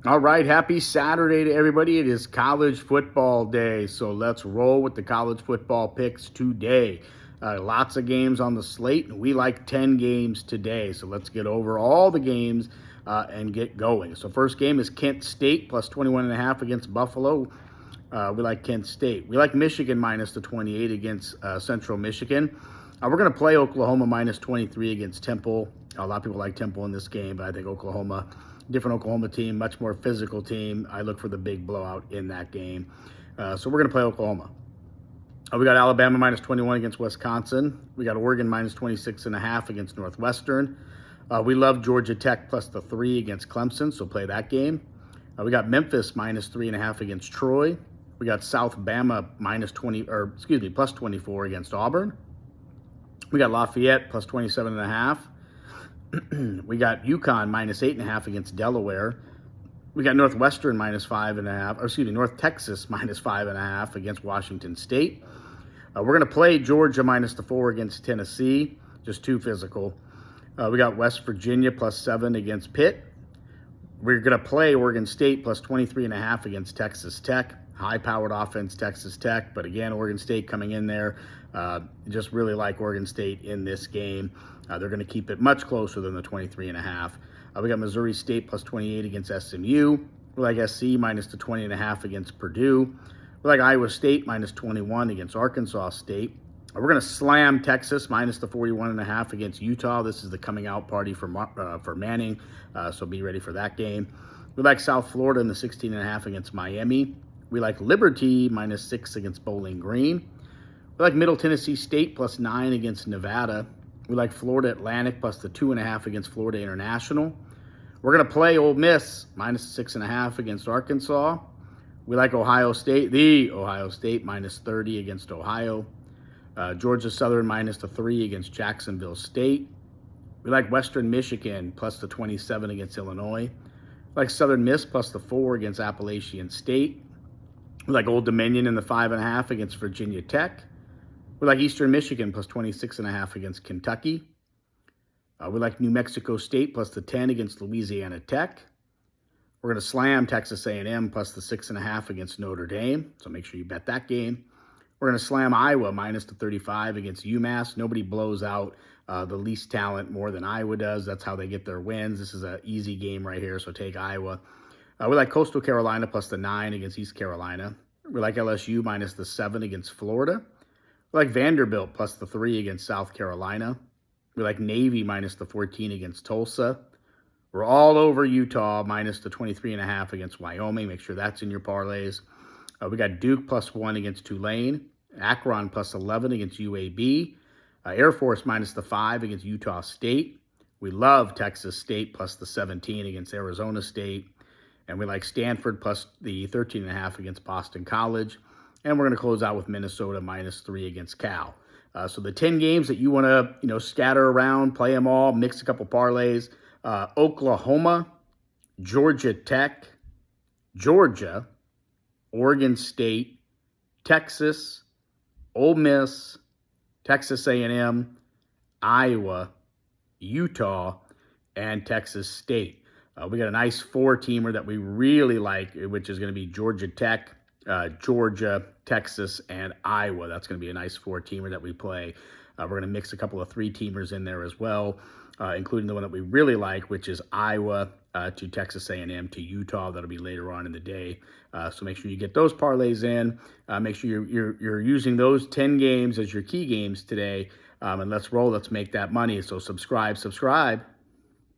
All right, happy Saturday to everybody. It is college football day, so let's roll with the college football picks today. Lots of games on the slate, and we like 10 games today, so let's get over all the games and get going. So first game is Kent State plus 21.5 against Buffalo. We like Kent State. We like Michigan minus the 28 against Central Michigan. We're going to play Oklahoma minus 23 against Temple. A lot of people like Temple in this game, but I think Oklahoma, different Oklahoma team, much more physical team. I look for the big blowout in that game. So we're going to play Oklahoma. We got Alabama minus 21 against Wisconsin. We got Oregon minus 26.5 against Northwestern. We love Georgia Tech plus the 3 against Clemson, so play that game. We got Memphis minus 3.5 against Troy. We got South Bama plus 24 against Auburn. We got Lafayette plus 27.5. We got UConn minus 8.5 against Delaware. We got Northwestern minus 5.5, North Texas minus 5.5 against Washington State. We're going to play Georgia minus the 4 against Tennessee, just too physical. We got West Virginia plus 7 against Pitt. We're going to play Oregon State plus 23.5 against Texas Tech. High-powered offense, Texas Tech. But again, Oregon State coming in there. Just really like Oregon State in this game. They're going to keep it much closer than the 23.5. We got Missouri State plus 28 against SMU. We like SC minus the 20.5 against Purdue. We like Iowa State minus 21 against Arkansas State. We're going to slam Texas minus the 41.5 against Utah. This is the coming out party for Manning, so be ready for that game. We like South Florida in the 16.5 against Miami. We like Liberty minus 6 against Bowling Green. We like Middle Tennessee State plus 9 against Nevada. We like Florida Atlantic plus the 2.5 against Florida International. We're going to play Ole Miss minus 6.5 against Arkansas. We like Ohio State minus 30 against Ohio. Georgia Southern minus the 3 against Jacksonville State. We like Western Michigan plus the 27 against Illinois. We like Southern Miss plus the 4 against Appalachian State. We like Old Dominion in the 5.5 against Virginia Tech. We like Eastern Michigan plus 26.5 against Kentucky. We like New Mexico State plus the 10 against Louisiana Tech. We're going to slam Texas A&M plus the 6.5 against Notre Dame, so make sure you bet that game. We're going to slam Iowa minus the 35 against UMass. Nobody blows out the least talent more than Iowa does. That's how they get their wins. This is an easy game right here, so take Iowa. We like Coastal Carolina plus the 9 against East Carolina. We like LSU minus the 7 against Florida. We like Vanderbilt plus the 3 against South Carolina. We like Navy minus the 14 against Tulsa. We're all over Utah minus the 23.5 against Wyoming. Make sure that's in your parlays. We got Duke plus 1 against Tulane. Akron plus 11 against UAB. Air Force minus the 5 against Utah State. We love Texas State plus the 17 against Arizona State. And we like Stanford plus the 13.5 against Boston College. And we're going to close out with Minnesota minus 3 against Cal. So the 10 games that you want to, scatter around, play them all, mix a couple parlays. Oklahoma, Georgia Tech, Georgia, Oregon State, Texas, Ole Miss, Texas A&M, Iowa, Utah, and Texas State. We got a nice 4-teamer that we really like, which is going to be Georgia Tech, Georgia, Texas, and Iowa. That's going to be a nice 4-teamer that we play. We're going to mix a couple of 3-teamers in there as well, including the one that we really like, which is Iowa to Texas A&M to Utah. That'll be later on in the day. So make sure you get those parlays in. Make sure you're using those 10 games as your key games today. And let's roll. Let's make that money. So subscribe.